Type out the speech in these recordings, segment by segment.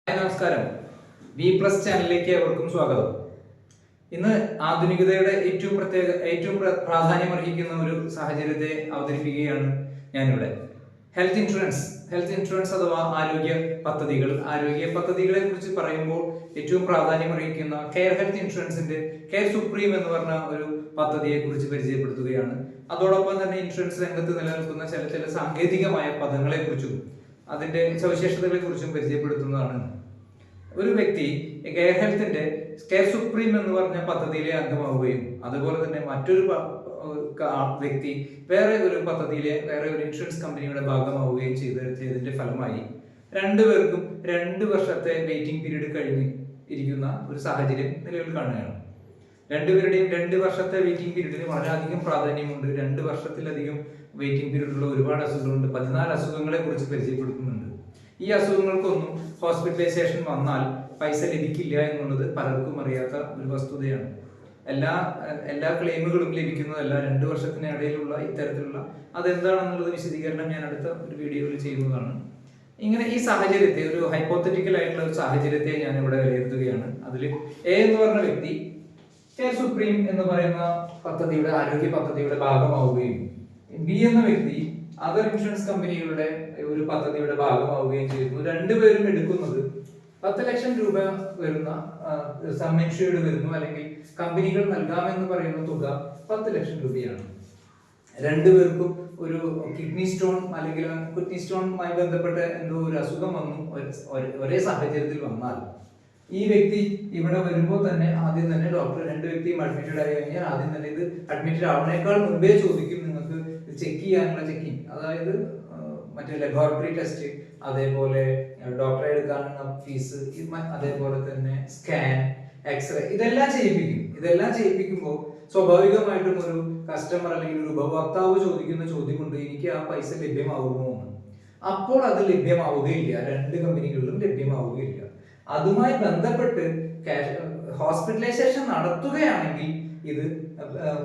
നമസ്കാരം. V plus ചാനലിലേക്ക് അവർക്കും സ്വാഗതം. ഇന്ന് ആധുനികതയുടെ ഏറ്റവും പ്രാധാന്യമർഹിക്കുന്ന ഒരു സാഹചര്യത്തെ അവതരിപ്പിക്കുകയാണ് ഞാനിവിടെ. ഹെൽത്ത് ഇൻഷുറൻസ് അഥവാ ആരോഗ്യ പദ്ധതികളെ കുറിച്ച് പറയുമ്പോൾ ഏറ്റവും പ്രാധാന്യമർഹിക്കുന്ന കെയർ ഹെൽത്ത് ഇൻഷുറൻസിന്റെ കെയർ സുപ്രീം എന്ന് പറഞ്ഞ ഒരു പദ്ധതിയെ കുറിച്ച് പരിചയപ്പെടുത്തുകയാണ്. അതോടൊപ്പം തന്നെ ഇൻഷുറൻസ് രംഗത്ത് നിലനിൽക്കുന്ന ചില സാങ്കേതികമായ പദങ്ങളെ കുറിച്ചും അതിന്റെ സവിശേഷതകളെ കുറിച്ചും പരിചയപ്പെടുത്തുന്നതാണ്. ഒരു വ്യക്തി കെയർ സുപ്രീം എന്ന് പറഞ്ഞ പദ്ധതിയിലെ അംഗമാവുകയും അതുപോലെ തന്നെ മറ്റൊരു വ്യക്തി വേറെ ഒരു ഇൻഷുറൻസ് കമ്പനിയുടെ ഭാഗമാവുകയും ചെയ്തതിന്റെ ഫലമായി രണ്ടുപേർക്കും 2 വർഷത്തെ വെയിറ്റിംഗ് പീരീഡ് കഴിഞ്ഞ് ഇരിക്കുന്ന ഒരു സാഹചര്യം നിലവിൽ കാണുകയാണ്. രണ്ടുപേരുടെയും 2 വർഷത്തെ വെയിറ്റിംഗ് പീരീഡിന് വളരെയധികം പ്രാധാന്യമുണ്ട്. 2 വർഷത്തിലധികം വെയിറ്റിംഗ് പീരീഡുള്ള ഒരുപാട് അസുഖങ്ങളുണ്ട്. 14 അസുഖങ്ങളെ കുറിച്ച് പരിചയപ്പെടുത്തുന്നുണ്ട്. ഈ അസുഖങ്ങൾക്കൊന്നും ഹോസ്പിറ്റലൈസേഷൻ വന്നാൽ പൈസ ലഭിക്കില്ല എന്നുള്ളത് പലർക്കും അറിയാത്ത ഒരു വസ്തുതയാണ്. എല്ലാ ക്ലെയിമുകളും ലഭിക്കുന്നതല്ല. 2 വർഷത്തിനിടയിലുള്ള ഇത്തരത്തിലുള്ള അതെന്താണെന്നുള്ളത് വിശദീകരണം ഞാൻ അടുത്ത ഒരു വീഡിയോയിൽ ചെയ്യുന്നതാണ്. ഇങ്ങനെ ഈ സാഹചര്യത്തെ ഒരു ഹൈപ്പോത്തറ്റിക്കൽ ആയിട്ടുള്ള ഒരു സാഹചര്യത്തെ ഞാൻ ഇവിടെ വിലയിരുത്തുകയാണ്. അതിൽ എ എന്ന് പറഞ്ഞ വ്യക്തി കെയർ സുപ്രീം എന്ന് പറയുന്ന ആരോഗ്യ പദ്ധതിയുടെ ഭാഗമാവുകയും ബി എന്ന വ്യക്തി അതർ ഇൻഷുറൻസ് കമ്പനികളുടെ ഒരു പദ്ധതിയുടെ ഭാഗമാവുകയും ചെയ്യുന്നു. രണ്ടുപേരും എടുക്കുന്നത് 10 ലക്ഷം രൂപ വരുന്ന സം ഇൻഷ്യൂർഡ് വരുന്നു, അല്ലെങ്കിൽ കമ്പനികൾ നൽകാമെന്ന് പറയുന്ന തുക 10 ലക്ഷം രൂപയാണ്. രണ്ടുപേർക്കും ഒരു കിഡ്നി സ്റ്റോണുമായി ബന്ധപ്പെട്ട എന്തോ ഒരു അസുഖം വന്നു ഒരേ സാഹചര്യത്തിൽ വന്നാൽ ഈ വ്യക്തി ഇവിടെ വരുമ്പോൾ തന്നെ ആദ്യം തന്നെ ഡോക്ടർ 2 വ്യക്തിയും അഡ്മിറ്റഡ് ആയി കഴിഞ്ഞാൽ ആദ്യം തന്നെ ഇത് അഡ്മിറ്റഡ് ആവണേക്കാൾ മുൻപേ ചോദിക്കും നിങ്ങൾക്ക് ചെക്ക് ചെയ്യാനുള്ള ചെക്കിങ്, അതായത് മറ്റേ ലബോറട്ടറി ടെസ്റ്റ്, അതേപോലെ ഡോക്ടറെ എടുക്കാനുള്ള ഫീസ്, അതേപോലെ തന്നെ സ്കാൻ, എക്സ്റേ, ഇതെല്ലാം ചെയ്യിപ്പിക്കുമ്പോൾ സ്വാഭാവികമായിട്ടും ഒരു കസ്റ്റമർ അല്ലെങ്കിൽ ഒരു ഉപഭോക്താവ് ചോദിക്കുന്ന ചോദ്യമുണ്ട്, എനിക്ക് ആ പൈസ ലഭ്യമാകുമോ എന്ന്. അപ്പോൾ അത് ലഭ്യമാവുകയില്ല, 2 കമ്പനികളിലും ലഭ്യമാവുകയില്ല. അതുമായി ബന്ധപ്പെട്ട് ഹോസ്പിറ്റലൈസേഷൻ നടത്തുകയാണെങ്കിൽ ഇത്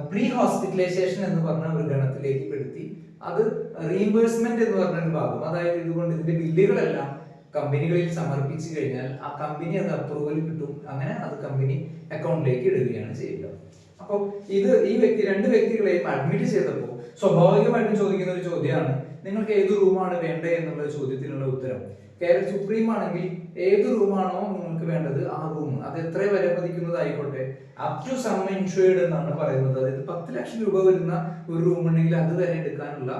പ്രീ ഹോസ്പിറ്റലൈസേഷൻ എന്ന് പറഞ്ഞ ഒരു ഗണത്തിലേക്ക് പെടുത്തി അത് റീഇംബേഴ്സ്മെന്റ് എന്ന് പറഞ്ഞ ഒരു ഭാഗം, അതായത് ഇതിന്റെ ബില്ലുകളെല്ലാം കമ്പനികളിൽ സമർപ്പിച്ചു കഴിഞ്ഞാൽ ആ കമ്പനി അത് അപ്രൂവൽ കിട്ടും. അങ്ങനെ അത് കമ്പനി അക്കൗണ്ടിലേക്ക് ഇടുകയാണ് ചെയ്യുക. അപ്പോൾ ഈ 2 വ്യക്തികളെയും അഡ്മിറ്റ് ചെയ്തപ്പോൾ സ്വാഭാവികമായിട്ടും ചോദിക്കുന്ന ഒരു ചോദ്യമാണ്, നിങ്ങൾക്ക് ഏത് റൂമാണ് വേണ്ടത് എന്നുള്ള ചോദ്യത്തിനുള്ള ഉത്തരം. കെയർ സുപ്രീം ആണെങ്കിൽ ഏത് റൂമാണോ നിങ്ങൾക്ക് വേണ്ടത് ആ റൂം, അത് എത്ര വരെ മതിക്കുന്നതായിക്കോട്ടെ, അപ് ടു സം ഇൻഷ്യൂർഡ് എന്നാണ് പറയുന്നത്. അതായത് 10 ലക്ഷം രൂപ വരുന്ന ഒരു റൂം ഉണ്ടെങ്കിൽ അത് വരെ എടുക്കാനുള്ള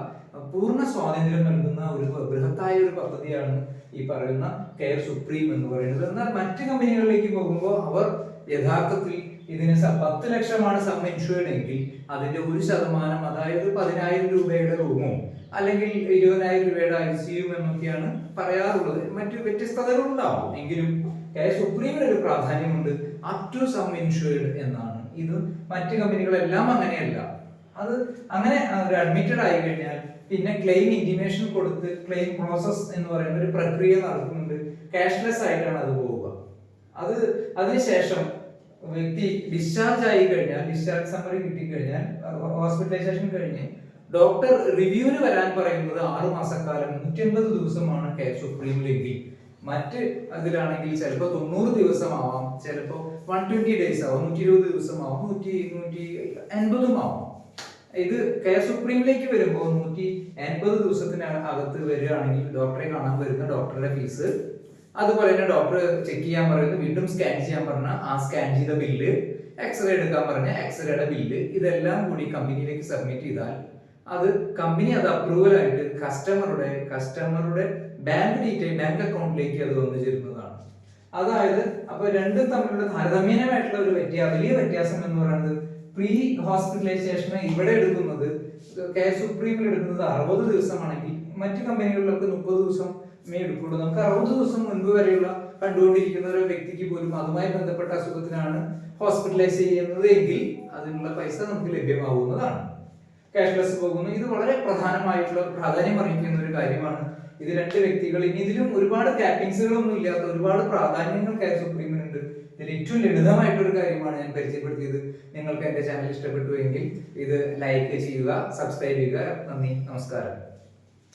പൂർണ്ണ സ്വാതന്ത്ര്യം നൽകുന്ന ഒരു ബൃഹത്തായ ഒരു പദ്ധതിയാണ് ഈ പറയുന്ന കെയർ സുപ്രീം എന്ന് പറയുന്നത്. എന്നാൽ മറ്റ് കമ്പനികളിലേക്ക് പോകുമ്പോൾ അവർ യഥാർത്ഥത്തിൽ ഇതിന് 10 ലക്ഷമാണ് സം ഇൻഷ്യൂർഡ് എങ്കിൽ അതിന്റെ 1%, അതായത് 10,000 രൂപയുടെ റൂമോ അല്ലെങ്കിൽ 20,000 രൂപയുടെ ICU എന്നൊക്കെയാണ് പറയാറുള്ളത്. മറ്റു വ്യത്യസ്തതകളുണ്ടാവും. എങ്കിലും കെയർ സുപ്രീമിന് ഒരു പ്രാധാന്യമുണ്ട്, അപ് ടു സം ഇൻഷ്യൂർഡ് എന്നാണ്. ഇത് മറ്റു കമ്പനികളെല്ലാം അങ്ങനെയല്ല. അത് അങ്ങനെ ഒരു അഡ്മിറ്റഡ് ആയി കഴിഞ്ഞാൽ പിന്നെ ക്ലെയിം ഇന്റിമേഷൻ കൊടുത്ത് ക്ലെയിം പ്രോസസ് എന്ന് പറയുന്ന ഒരു പ്രക്രിയ നടക്കുന്നുണ്ട്. ക്യാഷ്ലെസ് ആയിട്ടാണ് അത് പോവുക. അതിനുശേഷം വ്യക്തി ഡിസ്ചാർജ് ആയി കഴിഞ്ഞാൽ, ഡിസ്ചാർജ് സമ്മറി കിട്ടിക്കഴിഞ്ഞാൽ, ഹോസ്പിറ്റലൈസേഷൻ കഴിഞ്ഞ് ഡോക്ടർ റിവ്യൂവിന് വരാൻ പറയുന്നത് 6 മാസക്കാലം 180 ദിവസമാണ് കെയർ സുപ്രീമിലെങ്കിൽ. മറ്റ് അതിലാണെങ്കിൽ ചിലപ്പോൾ 90 ദിവസമാവാം, ചിലപ്പോൾ 120 ഡേയ്സ് ആവാം, 120 ദിവസമാവാം, 180 ആവാം. ഇത് കെയർ സുപ്രീമിലേക്ക് വരുമ്പോൾ 180 ദിവസത്തിന് അകത്ത് വരികയാണെങ്കിൽ ഡോക്ടറെ കാണാൻ വരുന്ന ഡോക്ടറുടെ ഫീസ്, അതുപോലെ തന്നെ ഡോക്ടർ ചെക്ക് ചെയ്യാൻ പറയുന്നത്, വീണ്ടും സ്കാൻ ചെയ്യാൻ പറഞ്ഞ ആ സ്കാൻ ചെയ്ത ബില്ല്, എക്സ്റേ എടുക്കാൻ പറഞ്ഞ എക്സ്റേയുടെ ബില്ല്, ഇതെല്ലാം കൂടി കമ്പനിയിലേക്ക് സബ്മിറ്റ് ചെയ്താൽ അത് കമ്പനി അത് അപ്രൂവൽ ആയിട്ട് കസ്റ്റമറുടെ ബാങ്ക് അക്കൗണ്ടിലേക്ക് അത് വന്നു ചേരുന്നതാണ്. അതായത് അപ്പൊ രണ്ടും തമ്മിലുള്ള താരതമ്യമായിട്ടുള്ള ഒരു വലിയ വ്യത്യാസം എന്ന് പറയുന്നത്, പ്രീ ഹോസ്പിറ്റലൈസേഷൻ ഇവിടെ എടുക്കുന്നത്, കെയർ സുപ്രീമിൽ എടുക്കുന്നത് 60 ദിവസമാണെങ്കിൽ മറ്റു കമ്പനികളിലൊക്കെ 30 ദിവസം എടുക്കുള്ളൂ. നമുക്ക് 60 ദിവസം മുൻപ് വരെയുള്ള കണ്ടുകൊണ്ടിരിക്കുന്ന ഒരു വ്യക്തിക്ക് പോലും അതുമായി ബന്ധപ്പെട്ട അസുഖത്തിനാണ് ഹോസ്പിറ്റലൈസ് ചെയ്യുന്നത് എങ്കിൽ അതിനുള്ള പൈസ നമുക്ക് ലഭ്യമാവുന്നതാണ്. ക്യാഷ്ലെസ് പോകുന്നു. ഇത് വളരെ പ്രാധാന്യം അറിയിക്കുന്ന ഒരു കാര്യമാണ്. ഇത് 2 വ്യക്തികൾ, ഇനി ഇതിലും ഒരുപാട് ക്യാപ്പിങ്സുകളൊന്നും ഇല്ലാത്ത ഒരുപാട് പ്രാധാന്യങ്ങൾ കെയർ സുപ്രീമിനുണ്ട്. ഇതിൽ ഏറ്റവും ലളിതമായിട്ടൊരു കാര്യമാണ് ഞാൻ പരിചയപ്പെടുത്തിയത്. നിങ്ങൾക്ക് എന്റെ ചാനൽ ഇഷ്ടപ്പെട്ടു എങ്കിൽ ഇത് ലൈക്ക് ചെയ്യുക, സബ്സ്ക്രൈബ് ചെയ്യുക. നന്ദി, നമസ്കാരം.